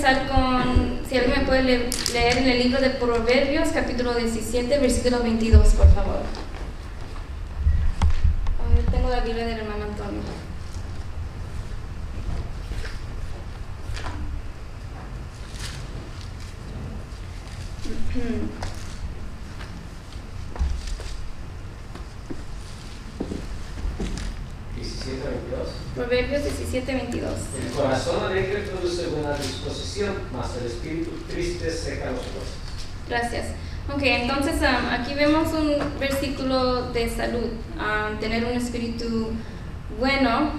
empezar con, si alguien me puede leer en el libro de Proverbios, capítulo 17, versículo 22, por favor. Yo tengo la Biblia del hermano Antonio. Proverbios 17, 22. El corazón alegre produce buena disposición, mas el espíritu triste seca los huesos. Gracias. Ok, entonces aquí vemos un versículo de salud. Tener un espíritu bueno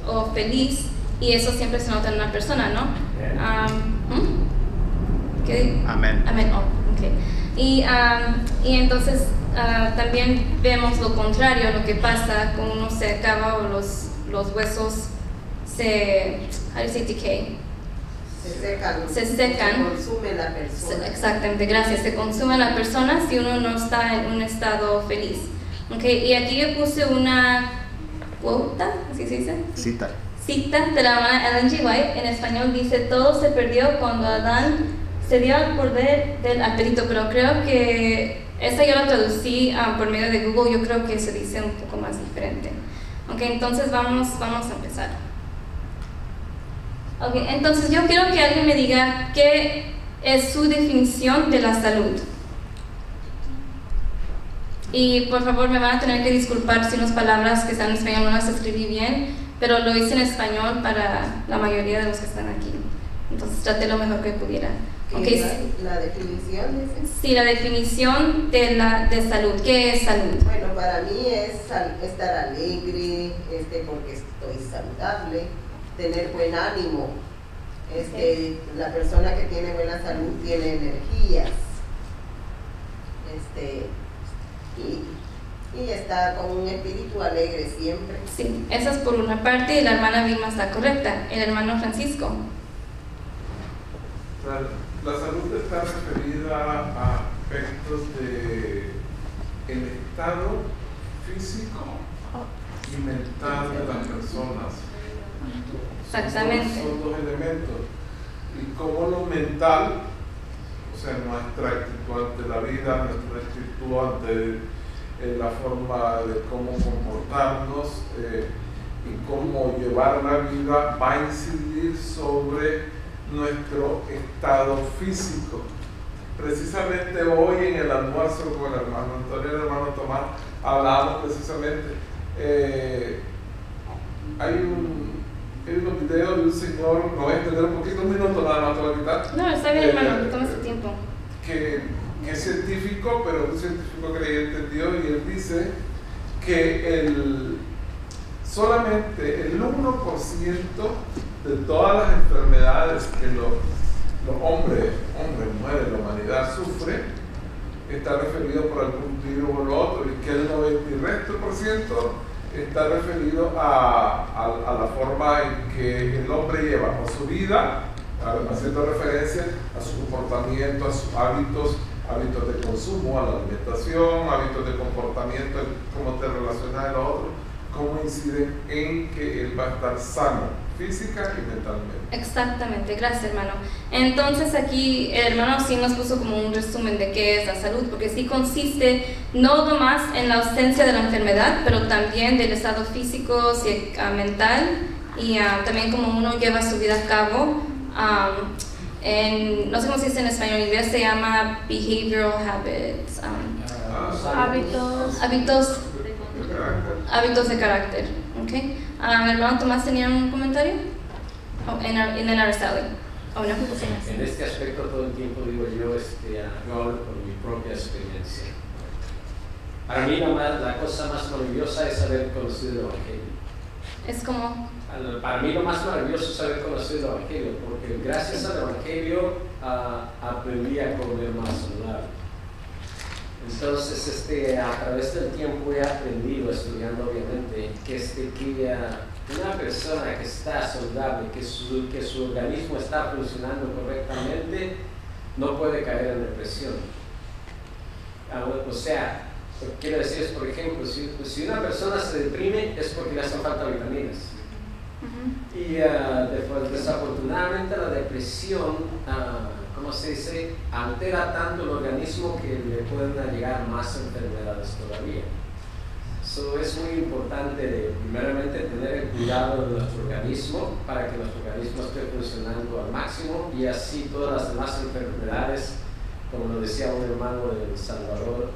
o feliz, y eso siempre se nota en una persona, ¿no? ¿Qué? Amén. Amén. Oh, okay. Y entonces también vemos lo contrario, lo que pasa cuando uno se acaba o los huesos se, how do you say decay? Se secan. Se consume la persona. Exactamente, gracias. Se consume la persona si uno no está en un estado feliz. Okay, y aquí yo puse una quota, ¿así se dice? Cita. Cita de la hermana Ellen G. White. En español dice: todo se perdió cuando Adán se dio al poder del apetito, pero creo que esa yo la traducí por medio de Google. Yo creo que se dice un poco más diferente. Ok, entonces vamos a empezar. Ok, entonces yo quiero que alguien me diga qué es su definición de la salud. Y por favor me van a tener que disculpar si unas palabras que están en español no las escribí bien, pero lo hice en español para la mayoría de los que están aquí. Entonces traté lo mejor que pudiera. Okay. ¿La definición dice? Sí, la definición de salud. ¿Qué es salud? Bueno, para mí es estar alegre, porque estoy saludable, tener buen ánimo. La persona que tiene buena salud tiene energías. Y está con un espíritu alegre siempre. Sí, esa es por una parte, y la hermana Vilma está correcta. El hermano Francisco. La salud está referida a aspectos de el estado físico y mental de las personas. Exactamente. Son dos elementos. Y como lo mental, o sea, nuestra actitud ante la vida, nuestra actitud ante la forma de cómo comportarnos y cómo llevar la vida, va a incidir sobre nuestro estado físico. Precisamente hoy en el almuerzo con el hermano Antonio y el hermano Tomás hablábamos precisamente, hay unos videos de un señor, no voy a extender un poquito, un minuto nada más, toda la mitad. No, está bien, hermano, toma su tiempo. Que es científico, pero un científico creyente en Dios, y él dice que solamente el 1% de todas las enfermedades que los hombres, mujeres, la humanidad sufre, está referido por algún virus o lo otro, y que el 90% está referido a la forma en que el hombre lleva su vida, haciendo referencia a su comportamiento, a sus hábitos de consumo, a la alimentación, hábitos de comportamiento, cómo te relacionas a lo otro, cómo incide en que él va a estar sano física y mentalmente. Exactamente, gracias, hermano. Entonces aquí el hermano sí nos puso como un resumen de qué es la salud, porque sí consiste no nomás en la ausencia de la enfermedad, pero también del estado físico, mental, y también cómo uno lleva su vida a cabo. No sé cómo se dice en español, en inglés se llama behavioral habits, hábitos de carácter. Okay. Hermano Tomás, ¿tenía un comentario? En el Araceli. No. En este aspecto todo el tiempo digo yo hablo por mi propia experiencia. Para mí la cosa más maravillosa es haber conocido el Evangelio. Es como... Para mí lo más maravilloso es haber conocido el Evangelio, porque gracias al Evangelio aprendí a comer más saludable. Entonces, a través del tiempo he aprendido, estudiando obviamente, que una persona que está saludable, que su organismo está funcionando correctamente, no puede caer en depresión. O sea, lo que quiero decir es, por ejemplo, si una persona se deprime es porque le hacen falta vitaminas. Y desafortunadamente la depresión depresión, ¿cómo se dice?, altera tanto el organismo que le pueden llegar más enfermedades todavía. So, es muy importante, primeramente, tener el cuidado de nuestro organismo para que nuestro organismo esté funcionando al máximo y así todas las demás enfermedades, como lo decía un hermano de El Salvador,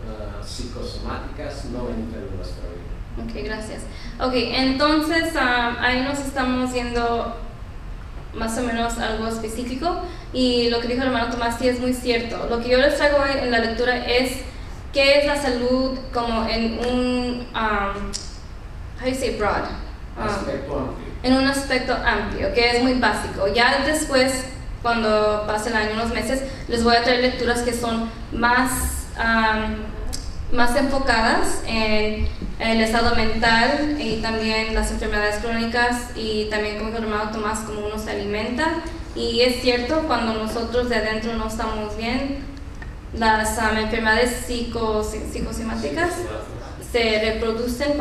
psicosomáticas, no entren en nuestra vida. Ok, gracias. Ok, entonces ahí nos estamos yendo más o menos algo específico y lo que dijo el hermano Tomás sí es muy cierto. Lo que yo les traigo hoy en la lectura es qué es la salud como en un, how do you say broad? Aspecto amplio. En un aspecto amplio, que es muy básico. Ya después, cuando pase el año, unos meses, les voy a traer lecturas que son más enfocadas en el estado mental y también las enfermedades crónicas y también, como dijo el hermano Tomás, cómo uno se alimenta. Y es cierto, cuando nosotros de adentro no estamos bien, las enfermedades psicosomáticas se reproducen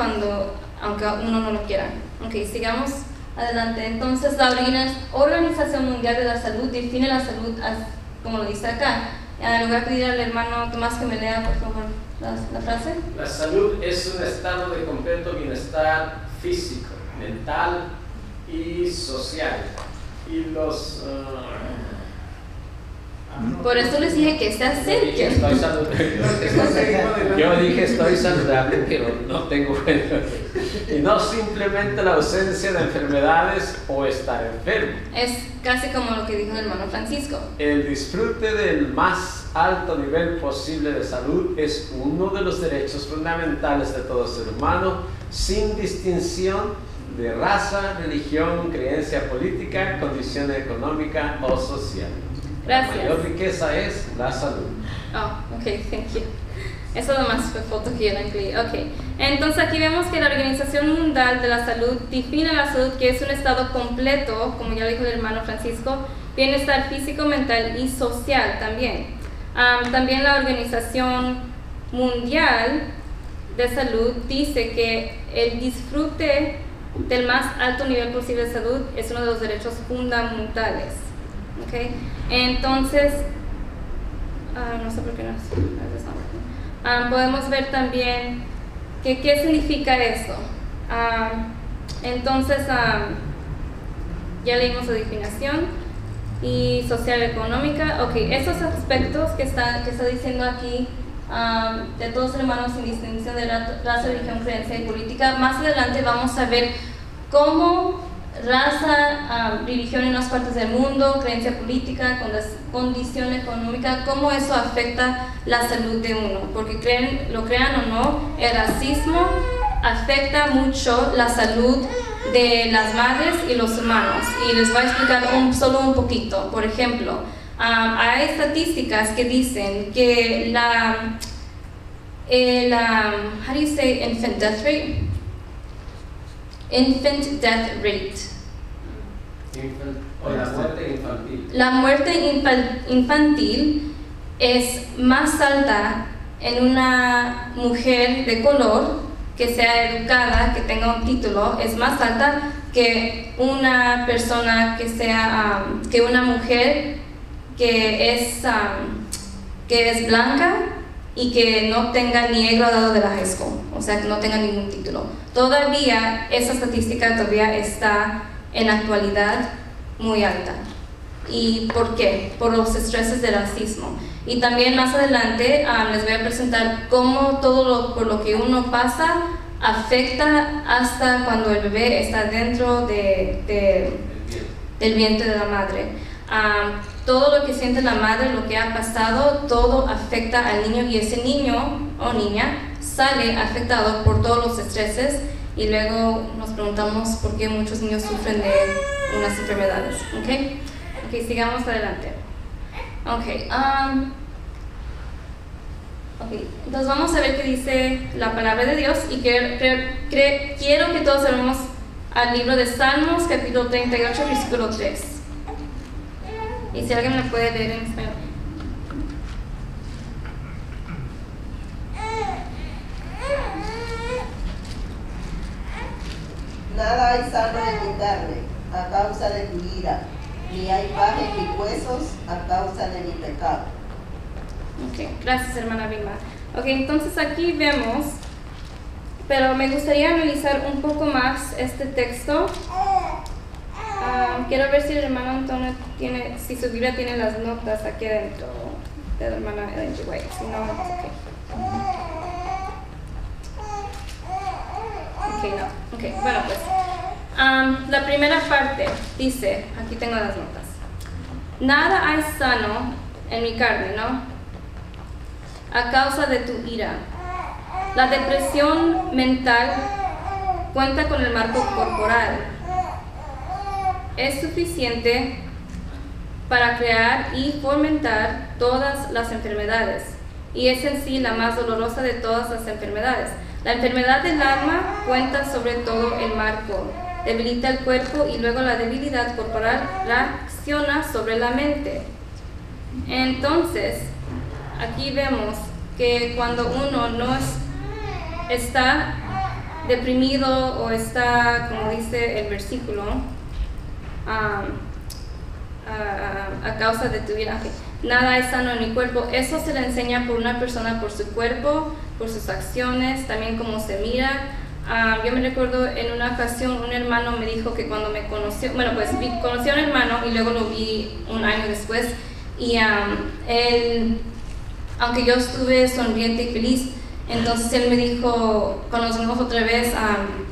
aunque uno no lo quiera. Ok, sigamos adelante. Entonces, la Organización Mundial de la Salud define la salud como lo dice acá. Le voy a pedir al hermano Tomás que me lea, por favor, la frase. La salud es un estado de completo bienestar físico, mental y social. Y los... por eso les dije que se acerquen. Yo dije estoy saludable, pero no tengo... Y no simplemente la ausencia de enfermedades o estar enfermo. Es casi como lo que dijo el hermano Francisco. El disfrute del más alto nivel posible de salud es uno de los derechos fundamentales de todo ser humano, sin distinción de raza, religión, creencia política, condición económica o social. Gracias. La mayor riqueza es la salud. Oh, ok, thank you. Eso además fue foto que yo la incluí. Ok, entonces aquí vemos que la Organización Mundial de la Salud define la salud que es un estado completo, como ya dijo el hermano Francisco, bienestar físico, mental y social también. También la Organización Mundial de Salud dice que el disfrute del más alto nivel posible de salud es uno de los derechos fundamentales. Okay. Entonces, no sé por qué no podemos ver también qué significa eso. Entonces, ya leímos la definición y social económica. Ok, esos aspectos que está diciendo aquí de todos hermanos sin distinción de raza, religión, creencia y política, más adelante vamos a ver cómo raza, religión en unas partes del mundo, creencia política, condición económica, cómo eso afecta la salud de uno, porque lo crean o no, el racismo afecta mucho la salud de las madres y los humanos, y les voy a explicar solo un poquito. Por ejemplo, hay estadísticas que dicen que how do you say infant death rate? Infant death rate. O la muerte infantil. La muerte infantil es más alta en una mujer de color que sea educada, que tenga un título, es más alta que una persona que sea, que una mujer que es blanca y que no tenga ni el graduado de la high school, o sea, que no tenga ningún título. Todavía esa estadística todavía está en la actualidad muy alta. ¿Y por qué? Por los estreses del racismo. Y también más adelante les voy a presentar cómo por lo que uno pasa afecta hasta cuando el bebé está dentro del vientre de la madre. Todo lo que siente la madre, lo que ha pasado, todo afecta al niño, y ese niño o niña sale afectado por todos los estreses, y luego nos preguntamos por qué muchos niños sufren de unas enfermedades. Ok, sigamos adelante. Entonces vamos a ver qué dice la palabra de Dios, y quiero que todos leamos al libro de Salmos, capítulo 38, versículo 3. Y si alguien me puede leer en español. Nada hay sano de mi carne a causa de tu ira. ni hay paz en mis huesos a causa de mi pecado. Ok, gracias hermana Vilma. Ok, entonces aquí vemos, pero me gustaría analizar un poco más este texto. Quiero ver si el hermano Antonio tiene, si su Biblia tiene las notas aquí adentro de la hermana Ellen G. White. Si no, ok. Ok, no. Ok, bueno pues. La primera parte dice, aquí tengo las notas. Nada hay sano en mi carne, ¿no? A causa de tu ira. La depresión mental cuenta con el marco corporal. Es suficiente para crear y fomentar todas las enfermedades, y es en sí la más dolorosa de todas las enfermedades. La enfermedad del alma cuenta sobre todo el marco, debilita el cuerpo y luego la debilidad corporal reacciona sobre la mente. Entonces, aquí vemos que cuando uno no está deprimido o está, como dice el versículo, a causa de tu ira, nada es sano en mi cuerpo. Eso se le enseña por una persona, por su cuerpo, por sus acciones, también cómo se mira. Yo me recuerdo en una ocasión un hermano me dijo que cuando me conoció, bueno pues conocí a un hermano y luego lo vi un año después, y él, aunque yo estuve sonriente y feliz, entonces él me dijo, cuando nos vimos otra vez,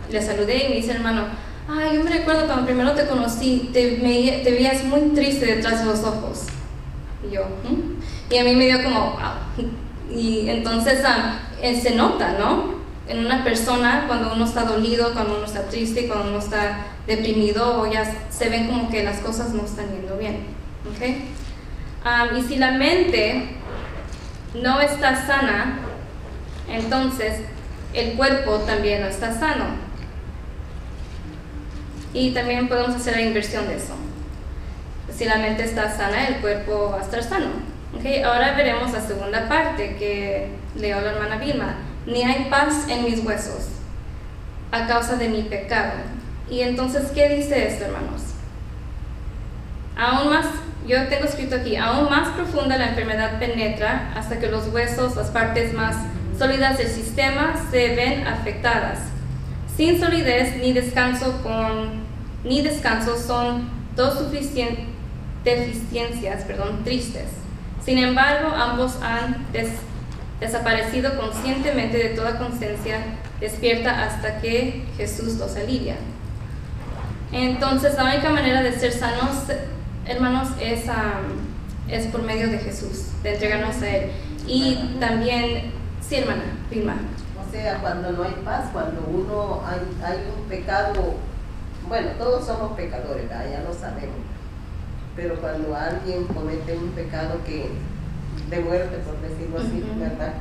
le saludé y me dice hermano, yo me recuerdo cuando primero te conocí, te veías muy triste detrás de los ojos. Y yo, y a mí me dio como, wow. Y entonces se nota, ¿no? En una persona, cuando uno está dolido, cuando uno está triste, cuando uno está deprimido, o ya se ven como que las cosas no están yendo bien, ¿ok? Y si la mente no está sana, entonces el cuerpo también no está sano. Y también podemos hacer la inversión de eso. Si la mente está sana, el cuerpo va a estar sano. ¿Okay? Ahora veremos la segunda parte que leo la hermana Vilma. Ni hay paz en mis huesos a causa de mi pecado. Y entonces, ¿qué dice esto, hermanos? Aún más, yo tengo escrito aquí, aún más profunda la enfermedad penetra hasta que los huesos, las partes más sólidas del sistema, se ven afectadas. Sin solidez ni descanso son dos deficiencias tristes. Sin embargo, ambos han desaparecido conscientemente de toda conciencia despierta hasta que Jesús los alivia. Entonces, la única manera de ser sanos, hermanos, es por medio de Jesús, de entregarnos a Él. Y también, sí, hermana Vilma. O sea, cuando no hay paz, cuando uno hay un pecado, bueno, todos somos pecadores, ¿verdad? Ya lo sabemos, pero cuando alguien comete un pecado que de muerte, por decirlo así, ¿verdad?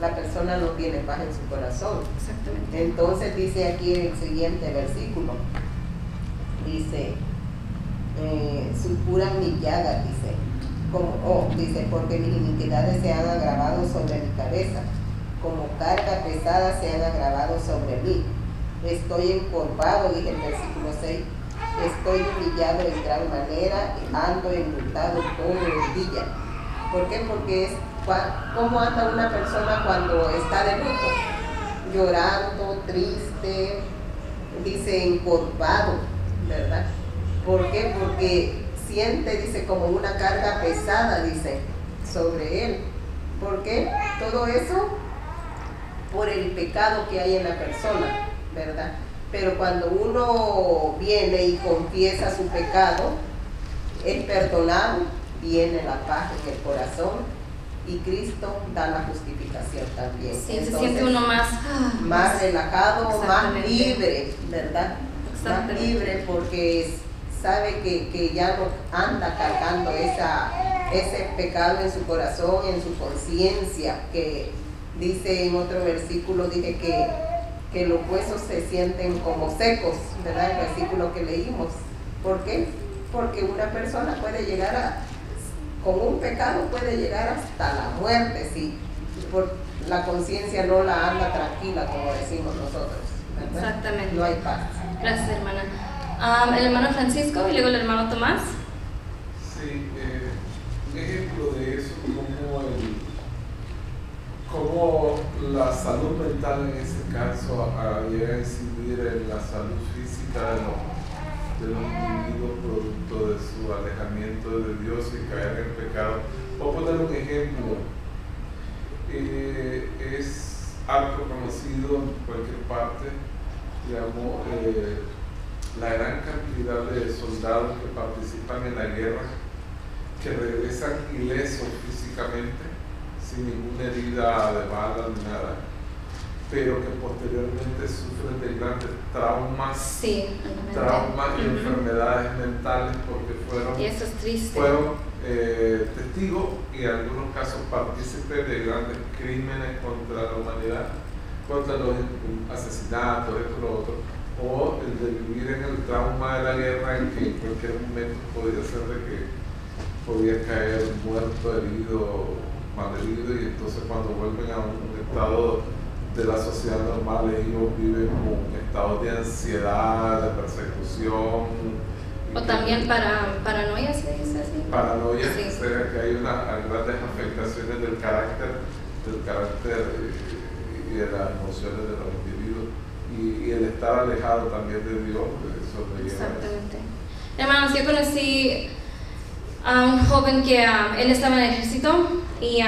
La persona no tiene paz en su corazón. Exactamente. Entonces dice aquí en el siguiente versículo, dice, supuran mis llagas, dice, porque mis iniquidades se han agravado sobre mi cabeza, como carga pesada se han agravado sobre mí. Estoy encorvado, dice el versículo 6, estoy humillado en gran manera, ando enlutado todo el día. ¿Por qué? Porque ¿cómo anda una persona cuando está de luto? Llorando, triste, dice encorvado, ¿verdad? ¿Por qué? Porque siente, dice, como una carga pesada, dice, sobre él. ¿Por qué? Todo eso por el pecado que hay en la persona, ¿verdad? Pero cuando uno viene y confiesa su pecado, es perdonado, viene la paz en el corazón y Cristo da la justificación también. Sí, entonces, se siente uno más relajado, más libre, ¿verdad? Más libre porque sabe que ya no anda cargando ese pecado en su corazón, en su conciencia, que dice en otro versículo, dice que los huesos se sienten como secos, ¿verdad? El versículo que leímos. ¿Por qué? Porque una persona puede llegar con un pecado puede llegar hasta la muerte, si la conciencia no la anda tranquila, como decimos nosotros, ¿verdad? Exactamente. No hay paz. Gracias, hermana. El hermano Francisco y luego el hermano Tomás. Sí, un ejemplo de eso, como la salud mental en ese caso llega a incidir en la salud física de los individuos producto de su alejamiento de Dios y caer en pecado. Voy a poner un ejemplo. Es algo conocido en cualquier parte, digamos, la gran cantidad de soldados que participan en la guerra, que regresan ilesos físicamente, sin ninguna herida de bala ni nada, pero que posteriormente sufren de grandes traumas, Sí, y enfermedades mentales porque y eso es triste. fueron testigos y en algunos casos partícipes de grandes crímenes contra la humanidad, contra los asesinatos, esto, lo otro, o el de vivir en el trauma de la guerra en que en cualquier momento podía ser de que podía caer muerto, herido, malherido, y entonces cuando vuelven a un estado de la sociedad normal, ellos viven como un estado de ansiedad, de persecución. O también paranoia, ¿se dice así? Paranoia, Sí. o sea que hay unas grandes afectaciones del carácter y de las emociones de los individuos, y el estar alejado también de Dios, eso le lleva a eso. Exactamente. Hermanos, yo conocí a un joven que él estaba en el ejército y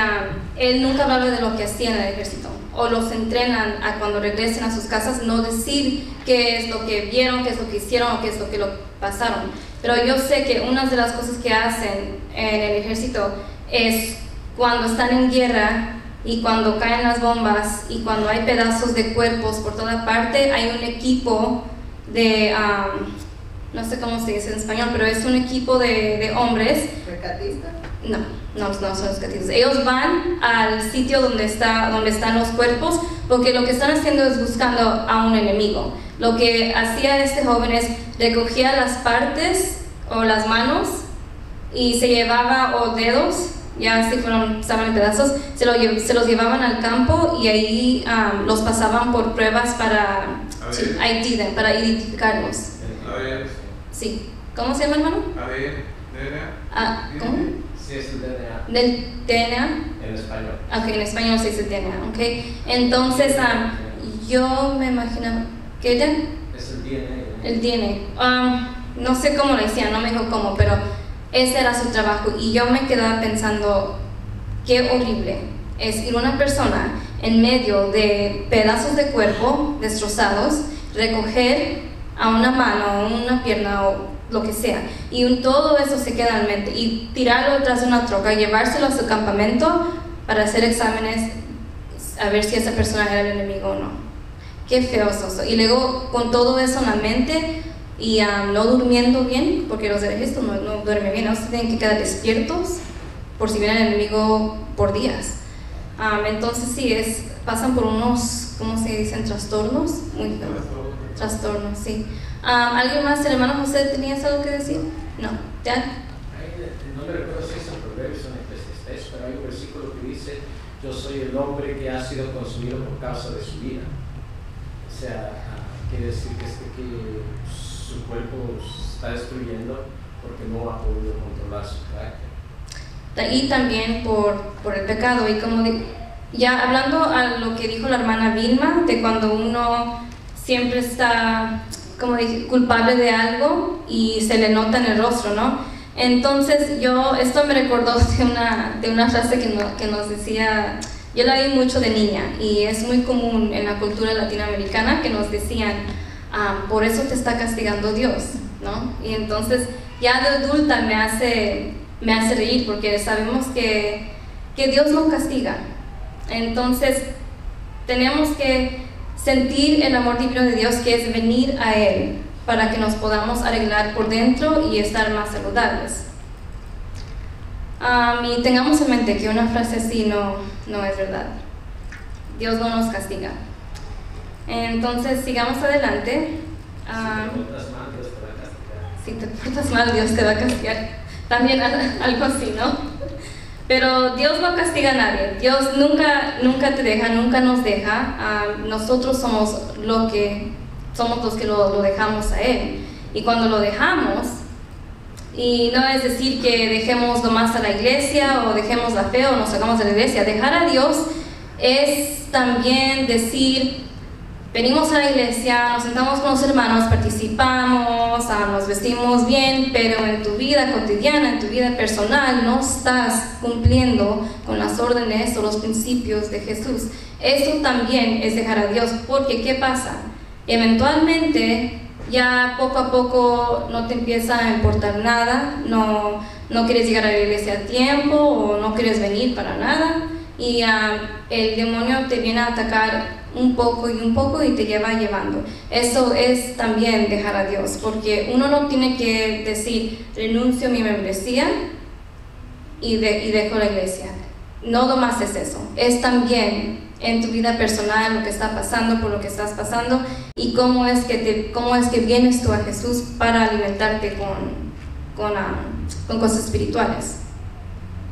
él nunca hablaba de lo que hacía en el ejército, o los entrenan a cuando regresen a sus casas no decir qué es lo que vieron, qué es lo que hicieron o qué es lo que lo pasaron. Pero yo sé que una de las cosas que hacen en el ejército es cuando están en guerra y cuando caen las bombas y cuando hay pedazos de cuerpos por toda parte, hay un equipo de no sé cómo se dice en español, pero es un equipo de hombres. ¿Rescatistas? No son rescatistas. Ellos van al sitio donde están los cuerpos, porque lo que están haciendo es buscando a un enemigo. Lo que hacía este joven es recogía las partes o las manos y se llevaba, o dedos, ya si estaban en pedazos, se los llevaban al campo y ahí los pasaban por pruebas para identificarlos. Sí. ¿Cómo se llama, hermano? ADN. ¿Cómo? Sí, es el DNA. Del DNA. En español. Ok, en español se dice DNA, ok. Entonces, yo me imagino que ella. Es el DNA. El DNA. No sé cómo lo decían, no me dijo cómo, pero ese era su trabajo. Y yo me quedaba pensando, qué horrible es ir una persona en medio de pedazos de cuerpo destrozados, recoger a una mano, una pierna o lo que sea, y todo eso se queda en mente, y tirarlo detrás de una troca, llevárselo a su campamento para hacer exámenes, a ver si esa persona era el enemigo o no. Qué feo es eso. Y luego con todo eso en la mente y no durmiendo bien, porque los del ejército no duermen bien, se tienen que quedar despiertos por si viene el enemigo por días. Entonces sí, pasan por unos, ¿cómo se dicen? Trastornos, muy feos. Trastornos, sí. ¿Alguien más, el hermano José, tenías algo que decir? No. ¿Ya? No me recuerdo si es en Proverbios o en Eclesiastés, pero hay un versículo que dice: yo soy el hombre que ha sido consumido por causa de su vida. O sea, quiere decir que su cuerpo se está destruyendo porque no ha podido controlar su carácter. Y también por el pecado. Y como ya hablando a lo que dijo la hermana Vilma, de cuando uno siempre está, como dije, culpable de algo y se le nota en el rostro, ¿no? Entonces esto me recordó de una frase que nos decía, yo la vi mucho de niña y es muy común en la cultura latinoamericana, que nos decían, por eso te está castigando Dios, ¿no? Y entonces ya de adulta me hace reír, porque sabemos que Dios no castiga. Entonces tenemos que sentir el amor divino de Dios, que es venir a Él para que nos podamos arreglar por dentro y estar más saludables. Y tengamos en mente que una frase así no es verdad. Dios no nos castiga. Entonces sigamos adelante. Si te portas mal, Dios te va a castigar. También algo así, ¿no? Pero Dios no castiga a nadie. Dios nunca te deja, nunca nos deja. Nosotros somos los que lo dejamos a Él. Y cuando lo dejamos Y no es decir que dejemos nomás a la iglesia o dejemos la fe o nos sacamos de la iglesia. Dejar a Dios es también decir, venimos a la iglesia, nos sentamos con los hermanos, participamos, nos vestimos bien, pero en tu vida cotidiana, en tu vida personal, no estás cumpliendo con las órdenes o los principios de Jesús. Eso también es dejar a Dios, porque ¿qué pasa? Eventualmente, ya poco a poco no te empieza a importar nada, no quieres llegar a la iglesia a tiempo o no quieres venir para nada, y el demonio te viene a atacar un poco y te lleva llevando. Eso es también dejar a Dios, porque uno no tiene que decir renuncio a mi membresía y dejo la iglesia. No nomás es eso, es también en tu vida personal lo que está pasando, por lo que estás pasando, y cómo es que vienes tú a Jesús para alimentarte con cosas espirituales.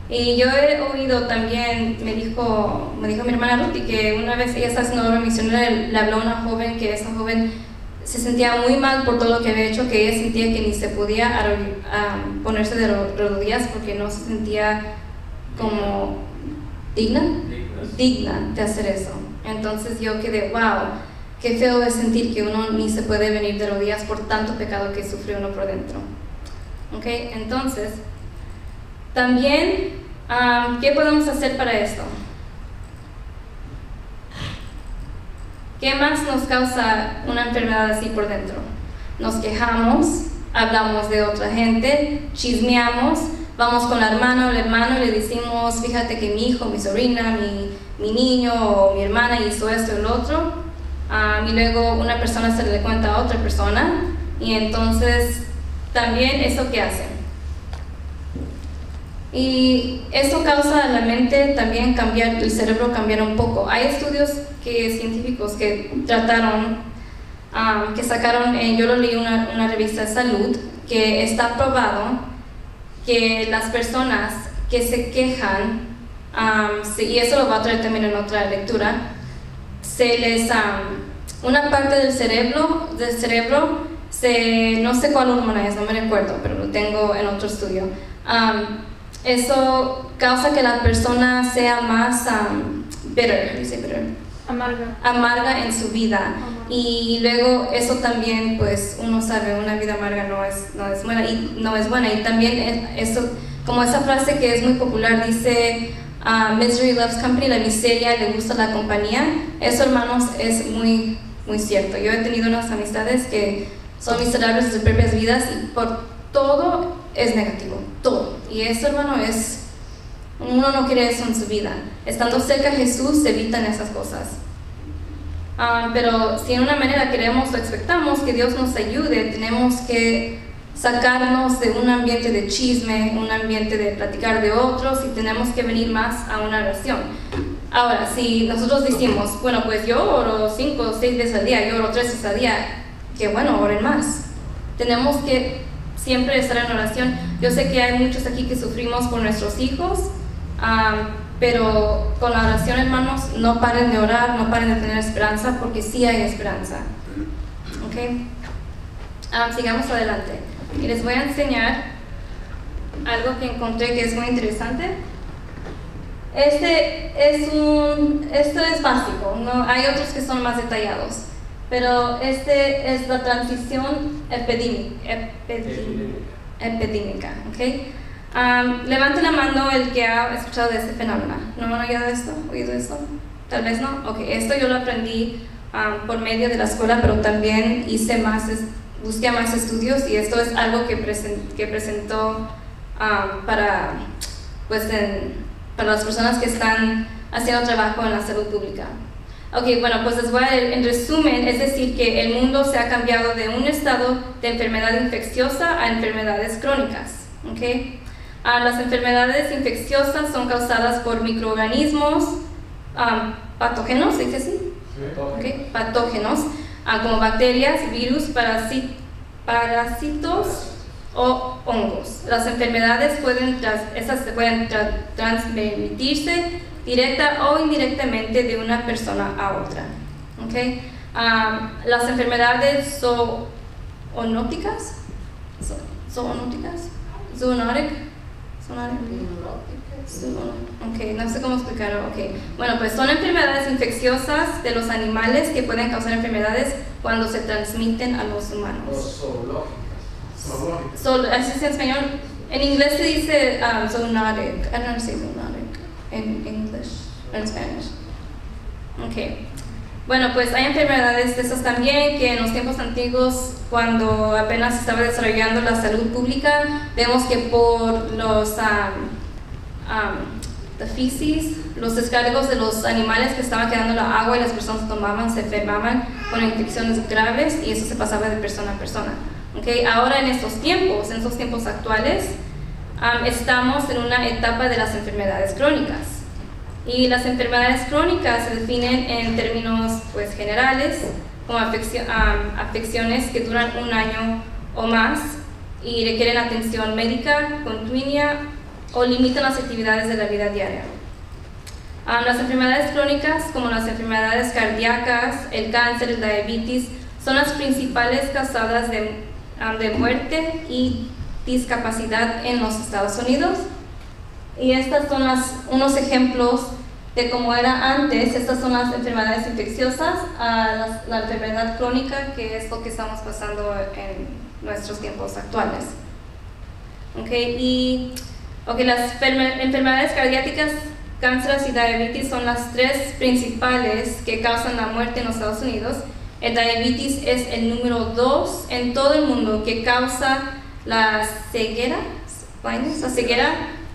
Y yo he oído también, me dijo mi hermana Ruti, que una vez ella está haciendo obra misionera, le habló a una joven, que esa joven se sentía muy mal por todo lo que había hecho, que ella sentía que ni se podía ponerse de rodillas porque no se sentía como digna de hacer eso. Entonces yo quedé, wow, qué feo es sentir que uno ni se puede venir de rodillas por tanto pecado que sufre uno por dentro. ¿Ok? Entonces, también, ¿qué podemos hacer para esto? ¿Qué más nos causa una enfermedad así por dentro? Nos quejamos, hablamos de otra gente, chismeamos, vamos con la hermana o el hermano y le decimos, fíjate que mi hijo, mi sobrina, mi niño o mi hermana hizo esto y lo otro, y luego una persona se le cuenta a otra persona, y entonces también eso que hacen. Y eso causa a la mente también cambiar, el cerebro cambiar un poco. Hay estudios científicos que trataron, que sacaron, yo lo leí en una revista de salud, que está probado que las personas que se quejan, y eso lo voy a traer también en otra lectura, una parte del cerebro, no sé cuál hormona es, no me recuerdo, pero lo tengo en otro estudio. Eso causa que la persona sea más amarga en su vida. Y luego eso también, pues uno sabe, una vida amarga no es buena. Y también eso, como esa frase que es muy popular, dice misery loves company, la miseria le gusta la compañía. Eso, hermanos, es muy, muy cierto. Yo he tenido unas amistades que son miserables en sus propias vidas y por todo es negativo, todo. Y eso, hermano, uno no quiere eso en su vida. Estando cerca de Jesús se evitan esas cosas. Pero si en una manera queremos o expectamos que Dios nos ayude, tenemos que sacarnos de un ambiente de chisme, un ambiente de platicar de otros, y tenemos que venir más a una oración. Ahora, si nosotros decimos, bueno, pues yo oro 5 o 6 veces al día, yo oro 3 veces al día, que bueno, oren más. Tenemos que siempre estar en oración. Yo sé que hay muchos aquí que sufrimos por nuestros hijos, pero con la oración, hermanos, no paren de orar, no paren de tener esperanza, porque sí hay esperanza. ¿Okay? Sigamos adelante. Y les voy a enseñar algo que encontré que es muy interesante. Esto es básico, ¿no? Hay otros que son más detallados, pero este es la transición epidémica, ¿okay? Levante la mano el que ha escuchado de este fenómeno. ¿No han oído esto? Tal vez no. Ok, esto yo lo aprendí por medio de la escuela, pero también busqué más estudios, y esto es algo que presentó para las personas que están haciendo trabajo en la salud pública. Ok, bueno, pues en resumen, es decir, que el mundo se ha cambiado de un estado de enfermedad infecciosa a enfermedades crónicas. Okay. Las enfermedades infecciosas son causadas por microorganismos patógenos, ¿se dice así? Sí. Okay. Patógenos, como bacterias, virus, parásitos o hongos. Las enfermedades pueden transmitirse directa o indirectamente de una persona a otra. Okay. Las enfermedades zoonóticas Zoonotic. Ok, no sé cómo explicarlo. Okay. Bueno, pues son enfermedades infecciosas de los animales que pueden causar enfermedades cuando se transmiten a los humanos. Así es en español. En inglés se dice zoonotic. I don't know how to say zoonotic in English or in Spanish. Okay. Bueno, pues hay enfermedades de esas también que en los tiempos antiguos, cuando apenas estaba desarrollando la salud pública, vemos que por los feces, los descargos de los animales que estaban quedando en la agua y las personas tomaban, se enfermaban con infecciones graves y eso se pasaba de persona a persona. Okay. Ahora en estos tiempos actuales, estamos en una etapa de las enfermedades crónicas. Y las enfermedades crónicas se definen en términos pues, generales como afecciones que duran 1 año o más y requieren atención médica continua o limitan las actividades de la vida diaria. Las enfermedades crónicas, como las enfermedades cardíacas, el cáncer, el diabetes, son las principales causadas de muerte y discapacidad en los Estados Unidos. Y estas son unos ejemplos de cómo era antes. Estas son las enfermedades infecciosas, la enfermedad crónica, que es lo que estamos pasando en nuestros tiempos actuales. Las enfermedades cardíacas, cáncer y diabetes son las 3 principales que causan la muerte en los Estados Unidos. El diabetes es el número 2 en todo el mundo que causa la ceguera,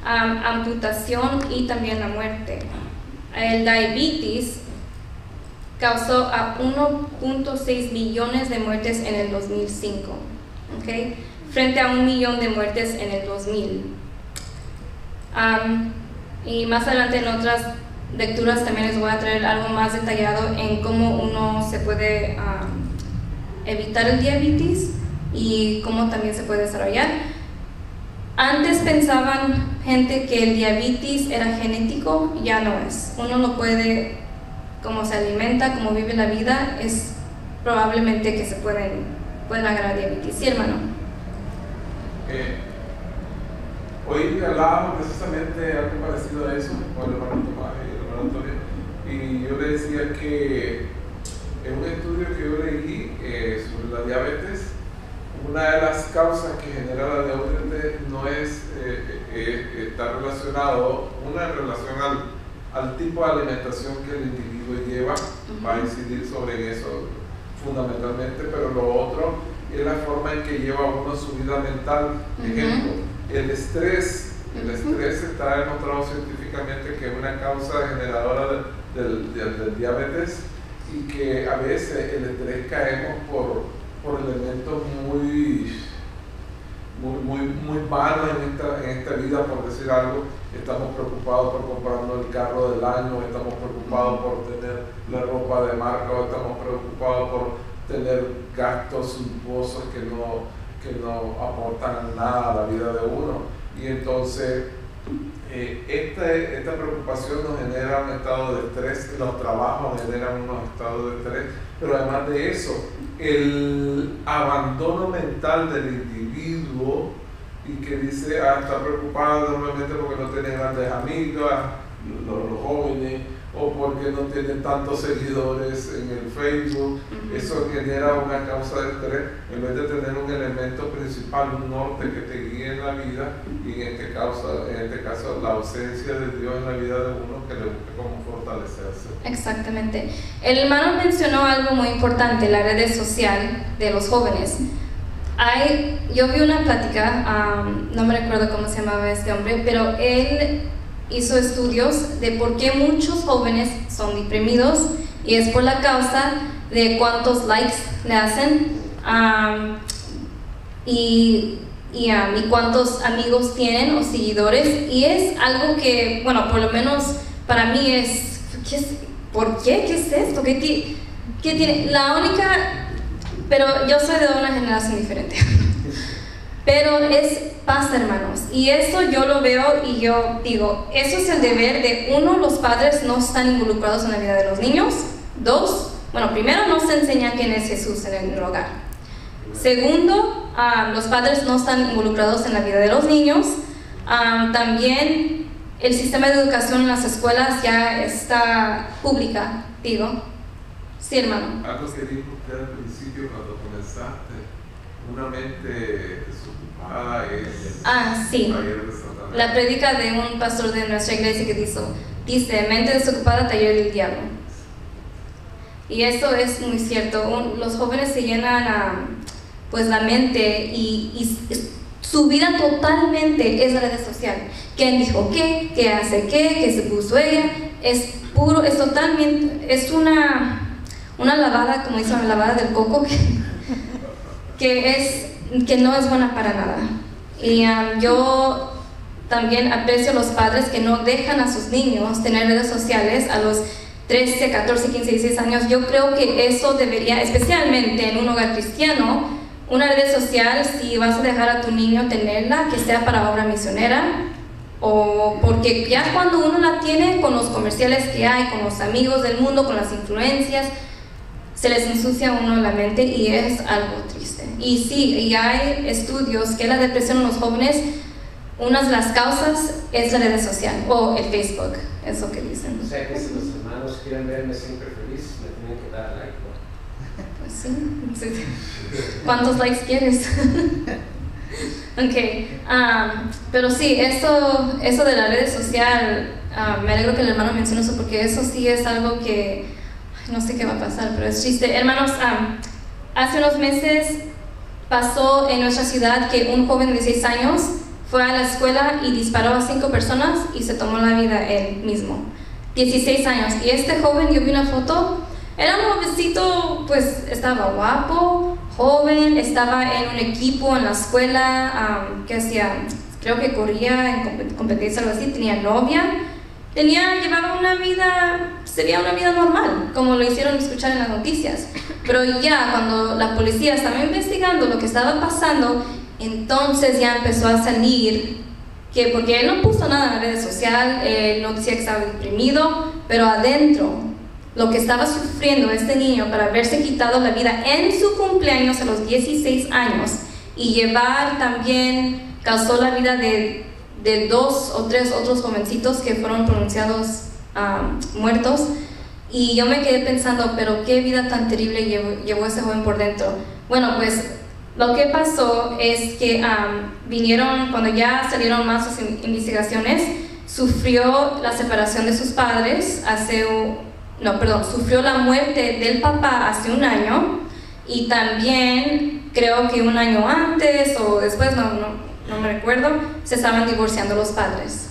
amputación y también la muerte. El diabetes causó a 1.6 millones de muertes en el 2005, frente a 1 millón de muertes en el 2000. Y más adelante en otras lecturas también les voy a traer algo más detallado en cómo uno se puede evitar el diabetes y cómo también se puede desarrollar. Antes pensaban gente que el diabetes era genético, ya no es. Uno lo puede, como se alimenta, como vive la vida, es probablemente que se pueden agarrar diabetes. Sí, hermano. Hoy hablábamos precisamente algo parecido a eso con el hermano Tomás y el hermano Antonio, y yo le decía que en un estudio que yo leí sobre la diabetes, una de las causas que genera la diabetes no es está relacionado, una en relación al tipo de alimentación que el individuo lleva, va a incidir sobre eso fundamentalmente, pero lo otro es la forma en que lleva uno su vida mental. Ejemplo, el estrés está demostrado científicamente que es una causa generadora del diabetes, y que a veces el estrés caemos por elementos muy vanos en esta vida, por decir algo. Estamos preocupados por comprarnos el carro del año, estamos preocupados por tener la ropa de marca, o estamos preocupados por tener gastos suntuosos que no aportan nada a la vida de uno. Y entonces esta preocupación nos genera un estado de estrés, los trabajos generan unos estados de estrés, pero además de eso, el abandono mental del individuo, y que dice, está preocupado normalmente porque no tiene grandes amigas, los jóvenes, o porque no tienen tantos seguidores en el Facebook. Eso genera una causa de estrés, en vez de tener un elemento principal, un norte que te guíe en la vida, y en este caso la ausencia de Dios en la vida de uno, que le busque cómo fortalecerse. Exactamente. El hermano mencionó algo muy importante, la red social de los jóvenes. Yo vi una plática, no me recuerdo cómo se llamaba este hombre, pero él hizo estudios de por qué muchos jóvenes son deprimidos, y es por la causa de cuántos likes le hacen y cuántos amigos tienen o seguidores. Y es algo que, bueno, por lo menos para mí es, ¿por qué? ¿Qué es esto? ¿Qué tiene? La única... Pero yo soy de una generación diferente. Pero pasa, hermanos, y eso yo lo veo y yo digo, eso es el deber de uno, los padres no están involucrados en la vida de los niños. 2, primero no se enseña quién es Jesús en el hogar. Segundo, los padres no están involucrados en la vida de los niños. También el sistema de educación en las escuelas ya está pública, digo. Sí, hermano. Algo que dijo usted al principio cuando comenzaste, una mente desocupada es sí. taller de Satanás. La prédica de un pastor de nuestra iglesia que dice, mente desocupada, taller del diablo. Y eso es muy cierto. Los jóvenes se llenan pues la mente y su vida totalmente es la red social. ¿Quién dijo qué? ¿Qué hace qué? ¿Qué se puso ella? Es puro, es totalmente, es una lavada, como dicen, la lavada del coco, que no es buena para nada. Y yo también aprecio a los padres que no dejan a sus niños tener redes sociales a los 13, 14, 15, 16 años. Yo creo que eso debería, especialmente en un hogar cristiano, una red social, si vas a dejar a tu niño tenerla, que sea para obra misionera, o porque ya cuando uno la tiene, con los comerciales que hay, con los amigos del mundo, con las influencias, se les ensucia a uno la mente y es algo triste. Y sí, y hay estudios que la depresión en los jóvenes, una de las causas es la red social o el Facebook, es lo que dicen. O sea que si los hermanos quieren verme siempre feliz, me tienen que dar like. Pues sí. ¿Cuántos likes quieres? Ok, pero sí, eso de la red social, me alegro que el hermano mencione eso porque eso sí es algo que no sé qué va a pasar, pero es triste. Hermanos, hace unos meses pasó en nuestra ciudad que un joven de 16 años fue a la escuela y disparó a 5 personas y se tomó la vida él mismo. 16 años. Y este joven, yo vi una foto, era un jovencito, pues estaba guapo, joven, estaba en un equipo en la escuela, que hacía, creo que corría en competencia o algo así, tenía novia, llevaba una vida, sería una vida normal, como lo hicieron escuchar en las noticias. Pero ya cuando la policía estaba investigando lo que estaba pasando, entonces ya empezó a salir que, porque él no puso nada en las redes sociales, él no decía que estaba deprimido, pero adentro lo que estaba sufriendo este niño para haberse quitado la vida en su cumpleaños a los 16 años y llevar también, causó la vida de 2 o 3 otros jovencitos que fueron pronunciados muertos. Y yo me quedé pensando, pero qué vida tan terrible llevó ese joven por dentro. Bueno, pues lo que pasó es que vinieron, cuando ya salieron más sus investigaciones, sufrió la separación de sus padres sufrió la muerte del papá hace 1 año, y también creo que 1 año antes o después, no me recuerdo, se estaban divorciando los padres.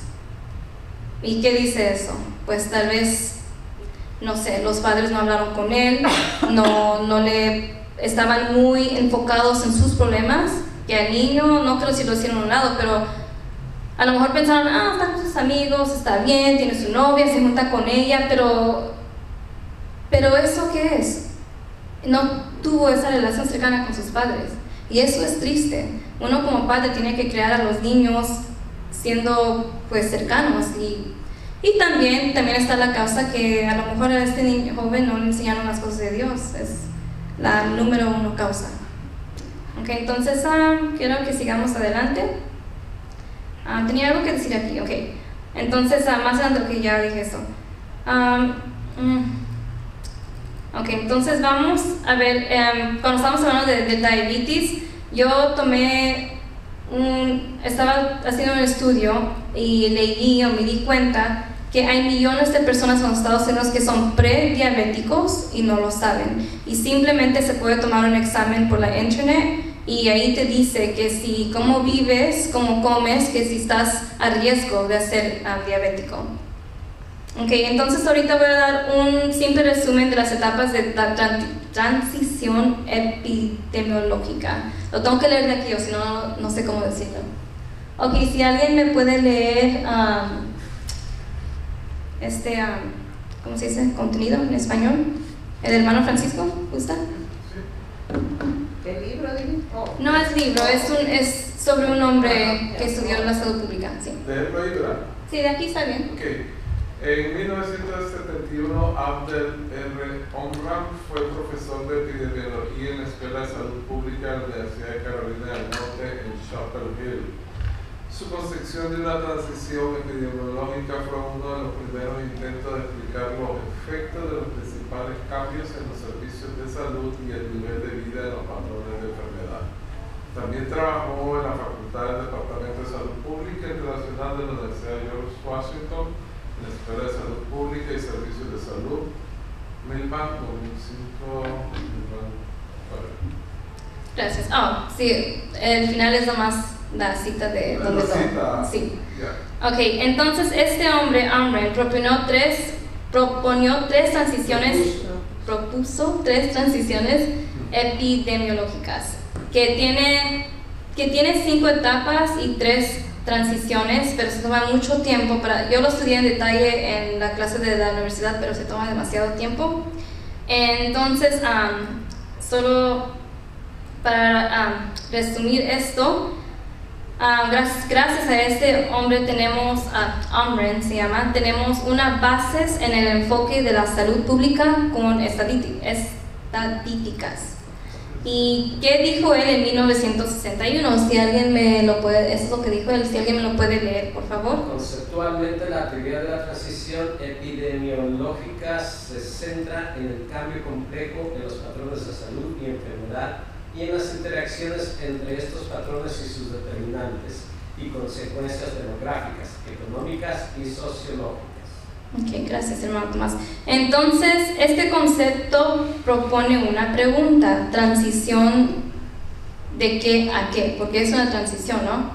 ¿Y qué dice eso? Pues tal vez, no sé, los padres no hablaron con él, estaban muy enfocados en sus problemas, que al niño, no creo si lo hicieron a un lado, pero a lo mejor pensaron, está con sus amigos, está bien, tiene su novia, se junta con ella, pero ¿eso qué es? No tuvo esa relación cercana con sus padres, y eso es triste. Uno como padre tiene que crear a los niños siendo pues cercanos, y también está la causa que a lo mejor a este niño joven no le enseñaron las cosas de Dios, es la número 1 causa. Ok, entonces quiero que sigamos adelante. Tenía algo que decir aquí, ok. Entonces, más adelante, ok, ya dije eso. Ok, entonces vamos a ver, cuando estamos hablando de diabetes, yo estaba haciendo un estudio y leí o me di cuenta que hay millones de personas en los Estados Unidos que son prediabéticos y no lo saben, y simplemente se puede tomar un examen por la internet y ahí te dice que si cómo vives, cómo comes, que si estás a riesgo de ser diabético. Ok, entonces ahorita voy a dar un simple resumen de las etapas de la transición epidemiológica. Lo tengo que leer de aquí, o si no, no sé cómo decirlo. Ok, si alguien me puede leer ¿cómo se dice? Contenido en español. ¿El hermano Francisco? ¿Gusta? ¿El libro? No es libro, es sobre un hombre que estudió la salud pública. Sí. ¿Leerlo ahí, verdad? Sí, de aquí está bien. Ok. En 1971, Abdel R. Omran fue profesor de epidemiología en la Escuela de Salud Pública de la Universidad de Carolina del Norte en Chapel Hill. Su concepción de una transición epidemiológica fue uno de los primeros intentos de explicar los efectos de los principales cambios en los servicios de salud y el nivel de vida de los patrones de enfermedad. También trabajó en la Facultad del Departamento de Salud Pública Internacional de la Universidad de George Washington, en la Escuela de Salud Pública y Servicios de Salud, Milbank 2005, Milbank. Gracias. Sí, el final es nomás la cita de donde cita. Sí. Yeah. Ok, entonces este hombre, Amran, propuso tres transiciones epidemiológicas que tiene 5 etapas y 3 transiciones, pero se toma mucho tiempo yo lo estudié en detalle en la clase de la universidad, pero se toma demasiado tiempo. Entonces, solo para resumir esto, gracias a este hombre tenemos, Amran se llama, tenemos unas bases en el enfoque de la salud pública con estadísticas. ¿Y qué dijo él en 1961? Si alguien me lo puede, eso es lo que dijo él, si alguien me lo puede leer, por favor. Conceptualmente, la teoría de la transición epidemiológica se centra en el cambio complejo en los patrones de salud y enfermedad y en las interacciones entre estos patrones y sus determinantes y consecuencias demográficas, económicas y sociológicas. Ok, gracias, hermano Tomás. Entonces, este concepto propone una pregunta: ¿transición de qué a qué? Porque es una transición, ¿no?